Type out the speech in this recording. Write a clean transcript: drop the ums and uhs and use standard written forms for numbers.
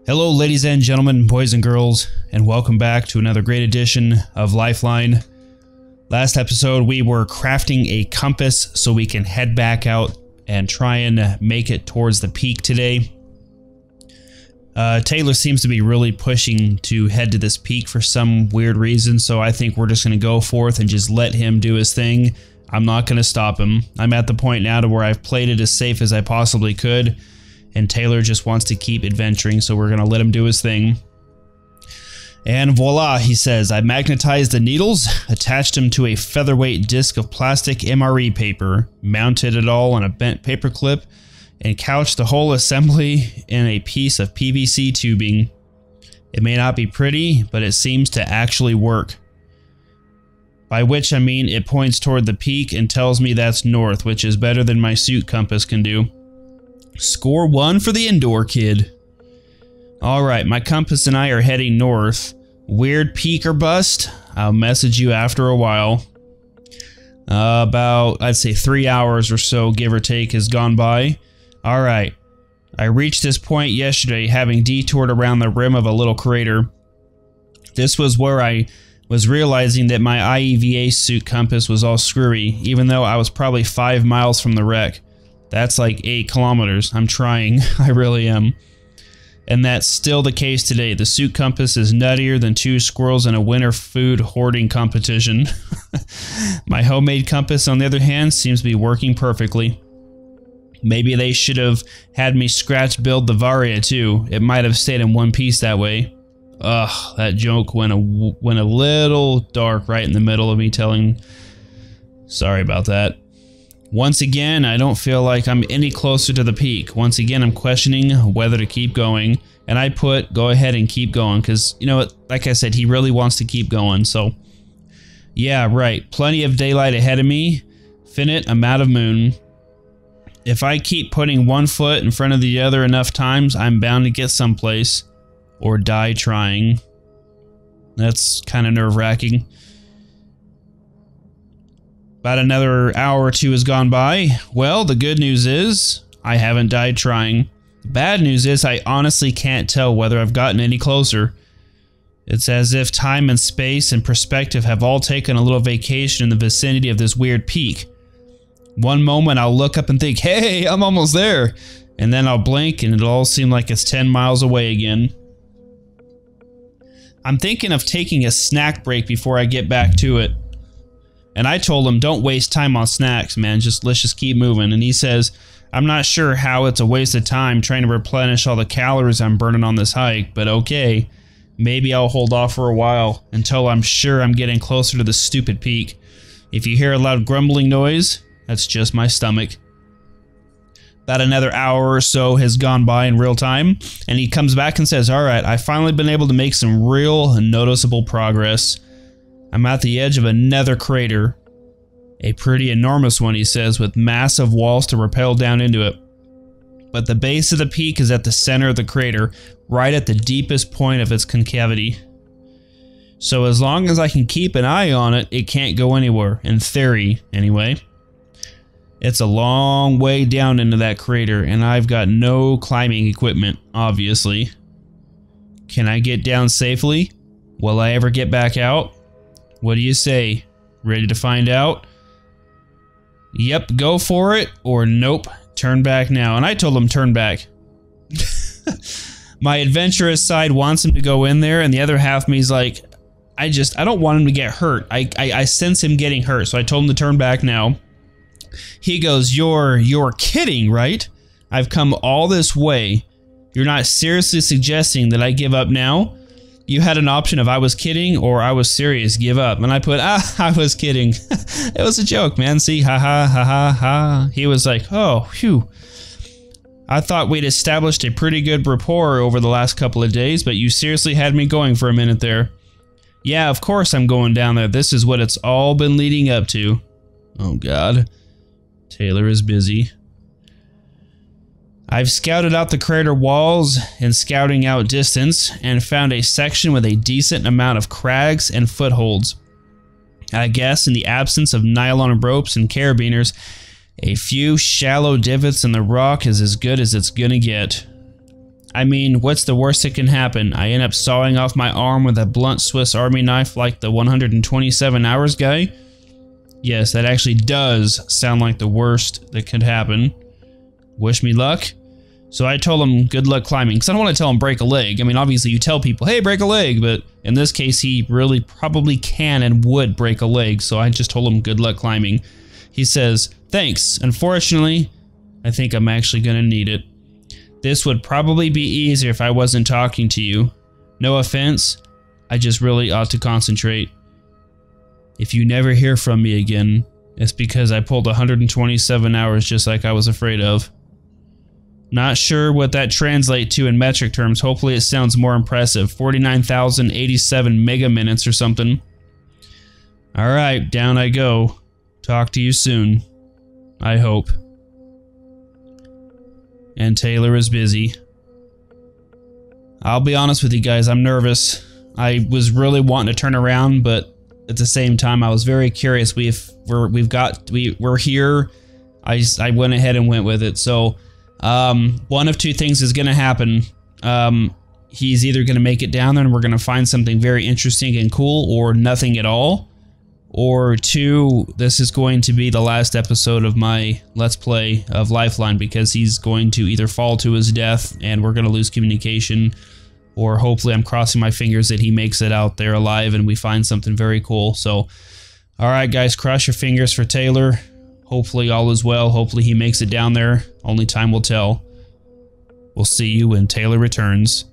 Hello ladies and gentlemen, boys and girls, and welcome back to another great edition of Lifeline. Last episode we were crafting a compass so we can head back out and try and make it towards the peak today. Taylor seems to be really pushing to head to this peak for some weird reason, so I think we're just going to go forth and just let him do his thing. I'm not going to stop him. I'm at the point now to where I've played it as safe as I possibly could. And Taylor just wants to keep adventuring, so we're going to let him do his thing. And voila, he says, I magnetized the needles, attached them to a featherweight disc of plastic MRE paper, mounted it all on a bent paper clip, and couched the whole assembly in a piece of PVC tubing. It may not be pretty, but it seems to actually work. By which I mean it points toward the peak and tells me that's north, which is better than my suit compass can do. Score 1 for the indoor kid. Alright, my compass and I are heading north. Weird peak or bust? I'll message you after a while. About, I'd say 3 hours or so, give or take, has gone by. Alright, I reached this point yesterday having detoured around the rim of a little crater. This was where I was realizing that my IEVA suit compass was all screwy, even though I was probably 5 miles from the wreck. That's like 8 kilometers. I'm trying. I really am. And that's still the case today. The suit compass is nuttier than 2 squirrels in a winter food hoarding competition. My homemade compass, on the other hand, seems to be working perfectly. Maybe they should have had me scratch build the Varia too. It might have stayed in one piece that way. Ugh, that joke went a little dark right in the middle of me telling. Sorry about that. Once again, I don't feel like I'm any closer to the peak. Once again, I'm questioning whether to keep going. And I put, go ahead and keep going. Because, you know what, like I said, he really wants to keep going. So, yeah, right. Plenty of daylight ahead of me. Finite amount of moon. If I keep putting one foot in front of the other enough times, I'm bound to get someplace. Or die trying. That's kind of nerve-wracking. About another hour or two has gone by. Well, the good news is I haven't died trying. The bad news is I honestly can't tell whether I've gotten any closer. It's as if time and space and perspective have all taken a little vacation in the vicinity of this weird peak. One moment I'll look up and think, hey, I'm almost there. And then I'll blink and it'll all seem like it's 10 miles away again. I'm thinking of taking a snack break before I get back to it. And I told him, don't waste time on snacks, man. Let's just keep moving. And he says, I'm not sure how it's a waste of time trying to replenish all the calories I'm burning on this hike, but okay. Maybe I'll hold off for a while until I'm sure I'm getting closer to the stupid peak. If you hear a loud grumbling noise, that's just my stomach. About another hour or so has gone by in real time, and he comes back and says, alright, I've finally been able to make some real noticeable progress. I'm at the edge of another crater. A pretty enormous one, he says, with massive walls to rappel down into it. But the base of the peak is at the center of the crater, right at the deepest point of its concavity. So as long as I can keep an eye on it, it can't go anywhere, in theory, anyway. It's a long way down into that crater, and I've got no climbing equipment, obviously. Can I get down safely? Will I ever get back out? What do you say? Ready to find out? Yep, go for it, or nope, turn back now. And I told him turn back. My adventurous side wants him to go in there, and the other half of me is like, I don't want him to get hurt. I sense him getting hurt, so I told him to turn back now. He goes, you're kidding, right? I've come all this way. You're not seriously suggesting that I give up now? You had an option of I was kidding or I was serious, give up. And I put, I was kidding. It was a joke, man. See, ha ha ha ha ha. He was like, oh, phew. I thought we'd established a pretty good rapport over the last couple of days, but you seriously had me going for a minute there. Yeah, of course I'm going down there. This is what it's all been leading up to. Oh, God. Taylor is busy. I've scouted out the crater walls in scouting out distance and found a section with a decent amount of crags and footholds. I guess in the absence of nylon ropes and carabiners, a few shallow divots in the rock is as good as it's gonna get. I mean, what's the worst that can happen? I end up sawing off my arm with a blunt Swiss Army knife like the 127 hours guy? Yes, that actually does sound like the worst that could happen. Wish me luck. So I told him good luck climbing, because I don't want to tell him break a leg. I mean, obviously you tell people, hey, break a leg, but in this case he really probably can and would break a leg, so I just told him good luck climbing. He says, thanks. Unfortunately, I think I'm actually going to need it. This would probably be easier if I wasn't talking to you. No offense, I just really ought to concentrate. If you never hear from me again, it's because I pulled 127 hours just like I was afraid of. Not sure what that translates to in metric terms. Hopefully it sounds more impressive. 49,087 mega minutes or something. Alright, down I go. Talk to you soon. I hope. And Taylor is busy. I'll be honest with you guys, I'm nervous. I was really wanting to turn around, but at the same time I was very curious. We're here. I went ahead and went with it. So one of two things is going to happen. He's either going to make it down there and we're going to find something very interesting and cool, or nothing at all. Or two, this is going to be the last episode of my Let's Play of Lifeline, because he's going to either fall to his death and we're going to lose communication, or hopefully I'm crossing my fingers that he makes it out there alive and we find something very cool. So, alright guys, cross your fingers for Taylor. Hopefully all is well. Hopefully he makes it down there. Only time will tell. We'll see you when Taylor returns.